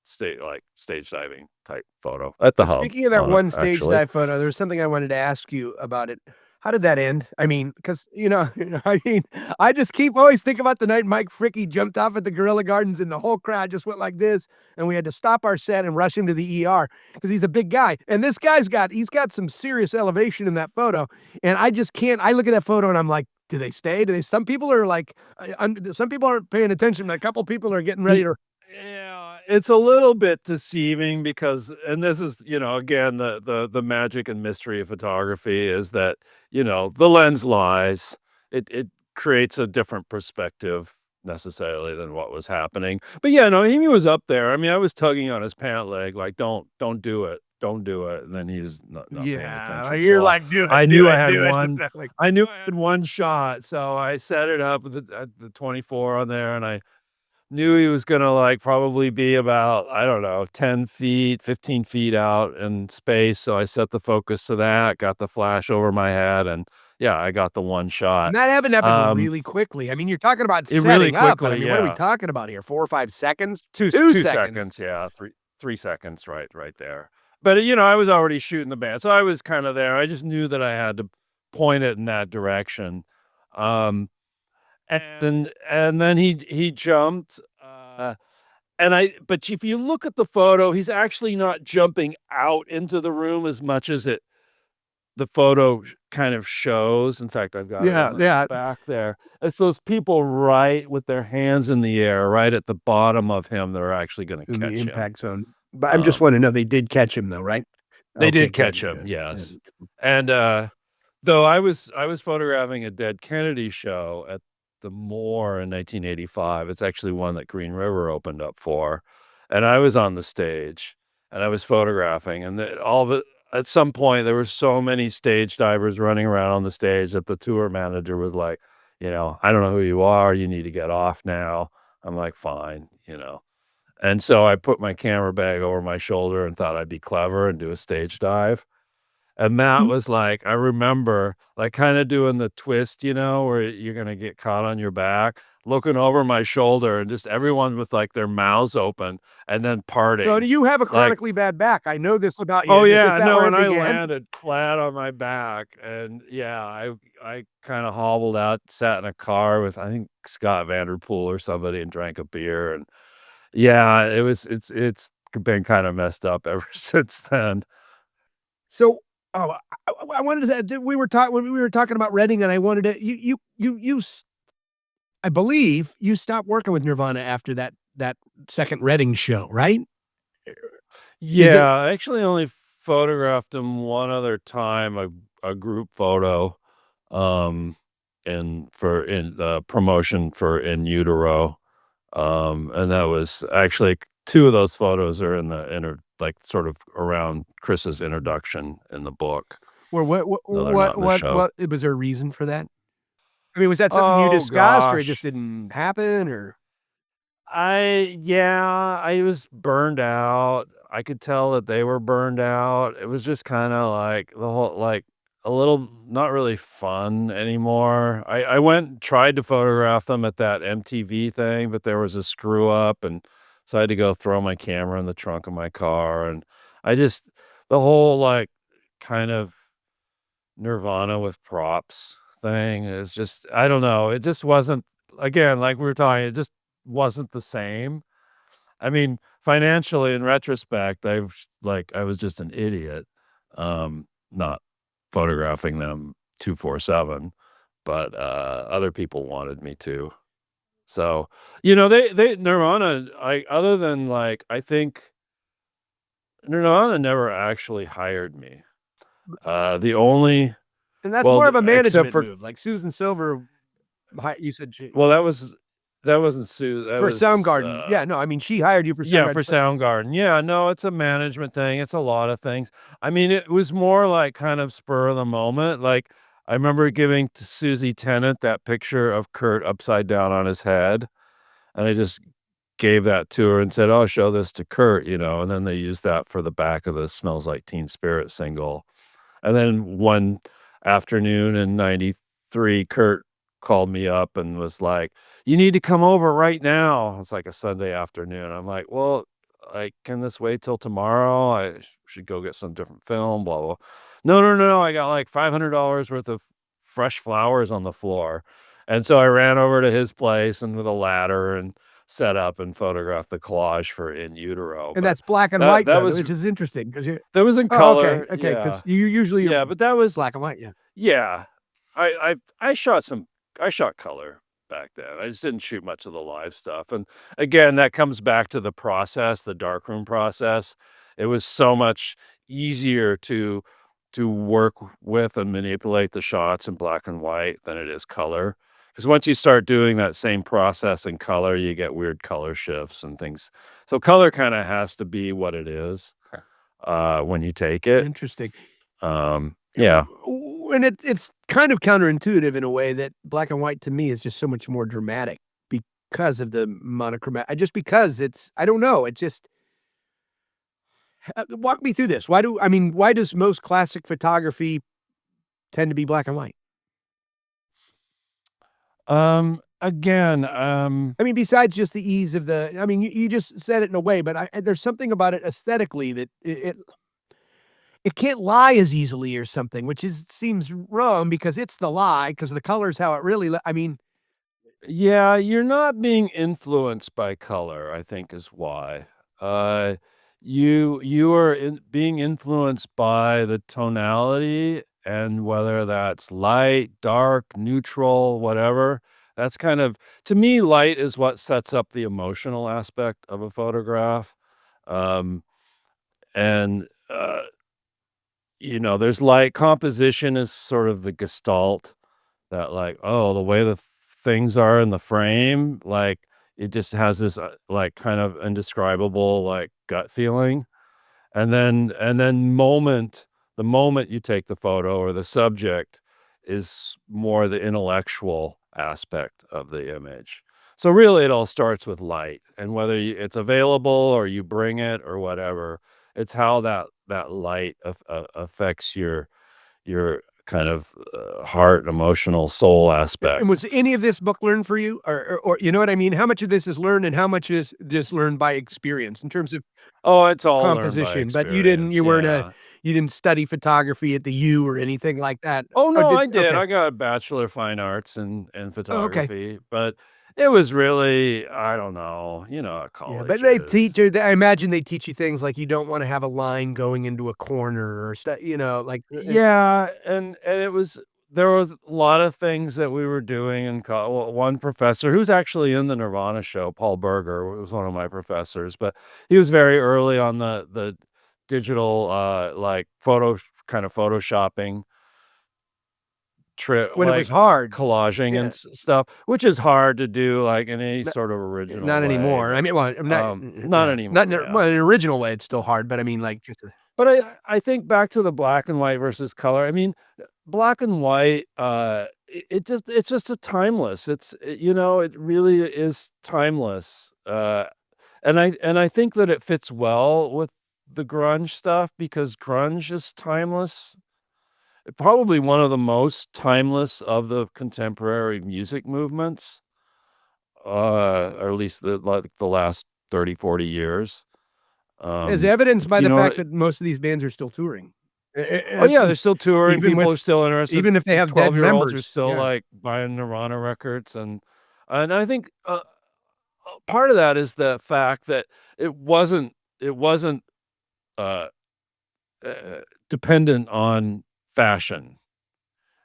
stage diving type photo at the hub speaking of that on it, one stage actually. dive photo, there was something I wanted to ask you about it. How did that end? I mean, because I mean, I just keep always thinking about the night Mike Fricke jumped off at the Gorilla Gardens and the whole crowd just went like this, and we had to stop our set and rush him to the ER because he's a big guy, and this guy's got some serious elevation in that photo, and I just can't. I look at that photo and I'm like, do they stay? Do they? Some people are like, some people aren't paying attention. A couple people are getting ready Ye to. Yeah, it's a little bit deceiving because, and this is, again, the magic and mystery of photography is that, the lens lies. It creates a different perspective necessarily than what was happening. But yeah, no, he was up there. I mean, I was tugging on his pant leg, like, don't do it. Don't do it. And then he was not paying Yeah, attention. you're So like, do I it, do knew I it, had do it. one. Like, I knew I had one shot. So I set it up with the 24 on there, and I knew he was gonna, like, probably be about, I don't know, 10 feet, 15 feet out in space, so I set the focus to that, got the flash over my head, and, yeah, I got the one shot. and that happened Um, really quickly. I mean, you're talking about it really setting up, but I quickly, mean, what are we yeah. talking about here? 4 or 5 seconds? 2 2 seconds. seconds, yeah, 3 seconds, right there. But, I was already shooting the band, so I was kinda there. I just knew that I had to point it in that direction. Um, and then he jumped, but if you look at the photo, he's actually not jumping out into the room as much as the photo kind of shows. In fact, I've got it Yeah, on the yeah, back there. It's those people right with their hands in the air, right at the bottom of him that are actually going to in the catch him. impact zone. But I'm just Um, want to know they did catch him though, right? they Okay, did good, catch him, good. Yeah. yes. And though I was photographing a Dead Kennedy show at the Moore in 1985. It's actually one that Green River opened up for, and I was on the stage and I was photographing, and all of it. At some point, there were so many stage divers running around on the stage that the tour manager was like, I don't know who you are. You need to get off now. I'm like, fine. And so I put my camera bag over my shoulder and thought I'd be clever and do a stage dive. And that Mhm. was like, I remember like kind of doing the twist, where you're going to get caught on your back, looking over my shoulder and just everyone with like their mouths open and then So do parting. you have a Like, chronically bad back? I know this about you. oh Is yeah, that no, where it and I began? landed flat on my back. And yeah, I kind of hobbled out, sat in a car with I think Scott Vanderpool or somebody and drank a beer. And yeah, it's been kind of messed up ever since then. So, oh, I wanted to say, we were talking when we were talking about Reading, and I wanted to I believe you stopped working with Nirvana after that second Reading show, right? Is Yeah, it I actually only photographed him one other time, a group photo, um, in the promotion for In Utero, and that was actually 2 of those photos are in the like, sort of around Chris's introduction in the book, or though they're not in the show. what was there a reason for that? I mean, was that something you Oh discussed or it just gosh. didn't happen or I was burned out. I could tell that they were burned out. It was just kinda like the whole like, a little not really fun anymore. I went and tried to photograph them at that MTV thing, but there was a screw up, and so I had to go throw my camera in the trunk of my car, and I just the whole, like, kind of Nirvana with props thing is just I don't know, it just wasn't again, like we were talking, it just wasn't the same. I mean, financially, in retrospect, I was just an idiot, not photographing them 247, but, other people wanted me to. So, they Nirvana, other than, like, I think Nirvana never actually hired me. The only and that's well, more th of a except management for move. Like Susan Silver, you said she well, that wasn't Sue, that for was, Soundgarden. Yeah, no, I mean, she hired you for yeah, Soundgarden, for but Soundgarden. Yeah, no, it's a management thing. It's a lot of things. I mean, it was more like kind of spur of the moment. Like I remember giving to Susie Tennant that picture of Kurt upside down on his head, and I just gave that to her and said, "Oh, show this to Kurt," and then they used that for the back of the "Smells Like Teen Spirit" single. And then one afternoon in '93, Kurt called me up and was like, "You need to come over right now." It's like a Sunday afternoon. I'm like, "Well, like, can this wait till tomorrow? I should go get some different film, blah, blah." "No, no, no, no, I got like $500 worth of fresh flowers on the floor." And so I ran over to his place and with a ladder and set up and photographed the collage for In Utero. and But that's black and that white that though, was which is interesting because you that was in oh, okay, color, okay, because yeah. you usually are Yeah, but that was black and white, yeah. yeah. I shot I shot color back then. I just didn't shoot much of the live stuff, and again, that comes back to the process, the darkroom process. It was so much easier to work with and manipulate the shots in black and white than it is color. Because once you start doing that same process in color, you get weird color shifts and things. So color kinda has to be what it is, when you take it. Interesting. Yeah. And it's kind of counterintuitive in a way that black and white to me is just so much more dramatic because of the monochromatic just because it's I don't know, it just walk me through this. Why does most classic photography tend to be black and white? Again, I mean, besides just the ease of you just said it in a way, but there's something about it aesthetically that it can't lie as easily or something, which is seems wrong because it's the lie because the color's how it really I mean, yeah, you're not being influenced by color, I think is why. You are being influenced by the tonality and whether that's light, dark, neutral, whatever, that's kind of to me, light is what sets up the emotional aspect of a photograph. Um, and, there's light composition is sort of the gestalt that like, oh, the way the things are in the frame, like, it just has this, like, kind of indescribable, like, gut feeling. And then the moment you take the photo or the subject is more the intellectual aspect of the image. So really it all starts with light, and whether it's available or you bring it or whatever, it's how that light affects your kind of heart, emotional soul And aspect. was any of this book learned for you? Or you know what I mean? How much of this is learned and how much is just learned by experience in terms of Oh, it's all learned by composition? But experience. Yeah. you didn't study photography at the U or anything like that? Oh, Oh, no, did I did. okay. I got a Bachelor of Fine Arts in Oh, okay. photography, but it was really, I don't know, at Yeah, but college they is. teach you I imagine they teach you things like you don't wanna have a line going into a corner or like, Yeah, and there was a lot of things that we were doing in one professor who's actually in the Nirvana show, Paul Berger, was one of my professors, but he was very early on the digital, like, kind of photoshopping when it was like, hard. collaging and Yeah. stuff, which is hard to do, like, in any Not sort of original not way, anymore. I but, mean, well, I'm not not yeah. Not anymore, in a yeah. well, in an original way, it's still hard, but I mean, like, just a But I think back to the black and white versus color, I mean, black and white, it's just a timeless, it really is timeless, and I think that it fits well with the grunge stuff because grunge is timeless. Probably one of the most timeless of the contemporary music movements, or at least the last 30, 40 years. as evidenced If by you the know fact what that most of these bands are still touring. Oh, yeah, they're still touring, Even people with are still interested. even if they have dead 12-year-olds are members. still, Yeah. like, buying Nirvana records, and I think, part of that is the fact that it wasn't, uh, dependent on fashion.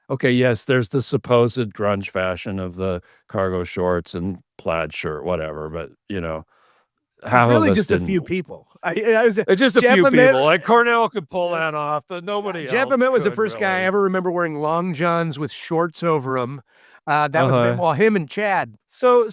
Okay, yes, there's the supposed grunge fashion of the cargo shorts and plaid shirt, whatever, but, It's half of really us just a didn't. few people. I was It's just a Jeff few Ament people, like, Cornell could pull that off, but Yeah, nobody Jeff else Ament was the could first guy I really. ever remember wearing long johns with shorts over 'em. That was Uh-huh. well, him and Chad. So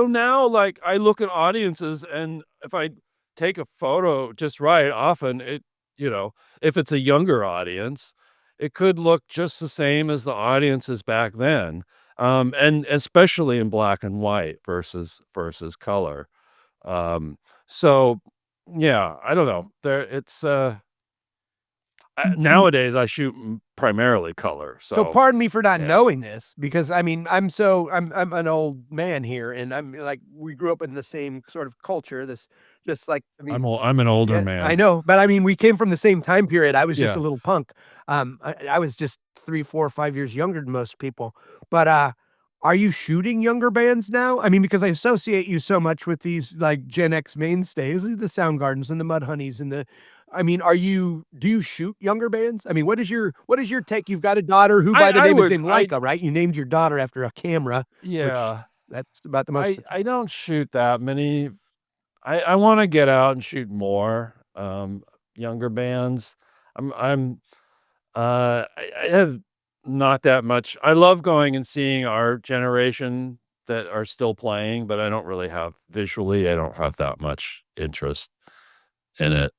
now, like, I look at audiences, and if I take a photo just right, often you know, if it's a younger audience, it could look just the same as the audiences back then, and especially in black and white versus color. Um, so yeah, I don't know. Nowadays I shoot primarily color, So so pardon me for not yeah. knowing this because I mean, I'm an old man here and I'm like we grew up in the same sort of culture. This just like I mean, I'm an older yeah, I man. know, but I mean, we came from the same time period. I was just a Yeah. little punk. I was just 3, 4, 5 years younger than most people. But are you shooting younger bands now? I mean, because I associate you so much with these like Gen X mainstays, the Soundgardens and the Mudhoneys and the I mean, do you shoot younger bands? I mean, what is your take? You've got a daughter who by the I name is would named I Leica, right? You named your daughter after a camera, which Yeah. that's about the most I don't shoot that many. I wanna get out and shoot more, younger bands. I have not that much. I love going and seeing our generation that are still playing, but I don't really have visually, I don't have that much interest in it,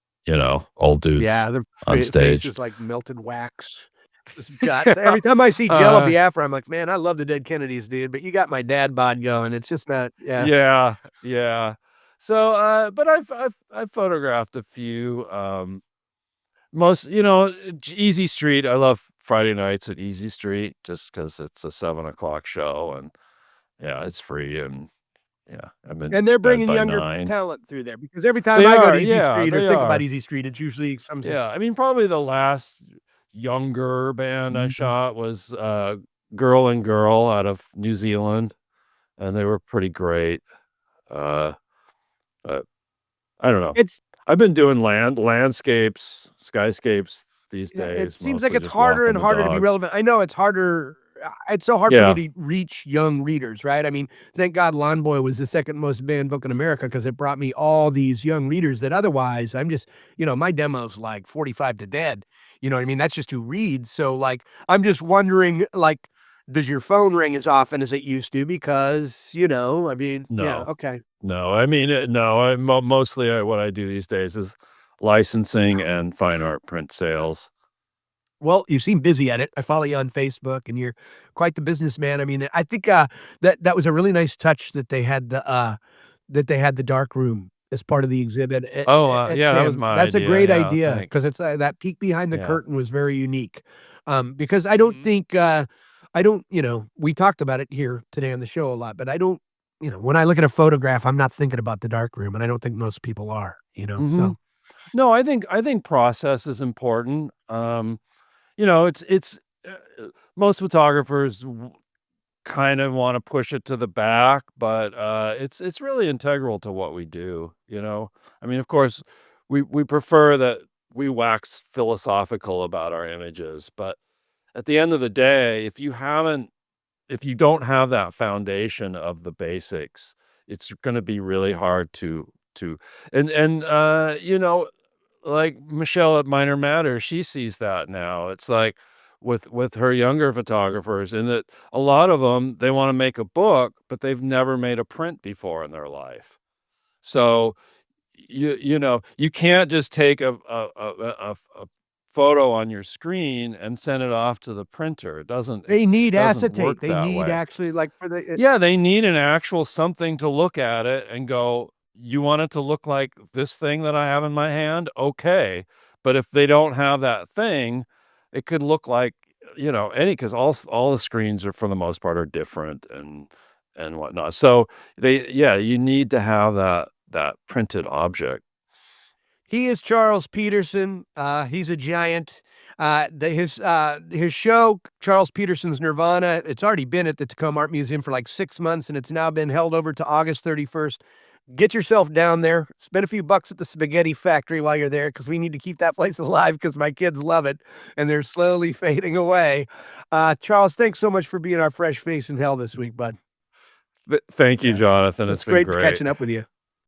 old dudes Yeah, their on face stage. is like melted wax. Just guts. Every time I see Jello Uh Biafra, I'm like, "Man, I love the Dead Kennedys, dude, but you got my dad bod going." It's just not yeah. Yeah, yeah. So, but I've photographed a few, most Easy Street, I love Friday nights at Easy Street just because it's a 7 o'clock show, and, yeah, it's free, and, yeah, I'm in And they're bed bringing by younger 9. talent through there because every time They I go to are, Easy yeah, Street or they think about are. Easy Street, it's usually something Yeah, I mean, probably the last younger band I Mhm. shot was, Girl and Girl out of New Zealand, and they were pretty great, uh, uh I don't know. It's I've been doing landscapes, skyscapes these Yeah, it days, seems like mostly it's just harder walking and the harder to be dog. relevant. I know it's harder. It's so hard for me Yeah. to reach young readers, right? I mean, thank God Lawn Boy was the second most banned book in America because it brought me all these young readers that otherwise I'm just, my demo's like 45 to dead. You know what I mean? That's just who reads. So like, I'm just wondering, like, does your phone ring as often as it used to? Because, I mean, yeah, No. okay. No, I mean, no, mostly, what I do these days is licensing and fine art print sales. Well, you seem busy at it. I follow you on Facebook, and you're quite the businessman. I mean, I think, that was a really nice touch that they had the dark room as part of the exhibit Oh, at yeah, that was TAM. my That's a idea, great yeah, idea because thanks. it's, that peek behind the Yeah. curtain was very unique. Because I don't Mhm. think, I don't we talked about it here today on the show a lot, but I don't when I look at a photograph, I'm not thinking about the dark room, and I don't think most people are, Mhm. so No, I think process is important. It's most photographers kind of want to push it to the back, but it's really integral to what we do. I mean, of course, we prefer that we wax philosophical about our images, but at the end of the day, if you don't have that foundation of the basics, it's going to be really hard to and like Michelle at Minor Matter, she sees that now. It's like with her younger photographers, and that a lot of them, they want to make a book, but they've never made a print before in their life. So you can't just take a photo on your screen and send it off to the printer. It they need doesn't acetate. work They that need way. actually, like, for the Yeah, they need an actual something to look at it and go, "You want it to look like this thing that I have in my hand? Okay." But if they don't have that thing, it could look like, any because all the screens are for the most part are different and whatnot. So yeah, you need to have that printed object. He is Charles Peterson. He's a giant. His show, Charles Peterson's Nirvana, it's already been at the Tacoma Art Museum for like 6 months, and it's now been held over to August 31st. Get yourself down there. Spend a few bucks at the spaghetti factory while you're there, because we need to keep that place alive because my kids love it, and they're slowly fading away. Charles, thanks so much for being our fresh face in hell this week, bud. Thank you, Yeah, Jonathan. It's it's been great great. catching up with you.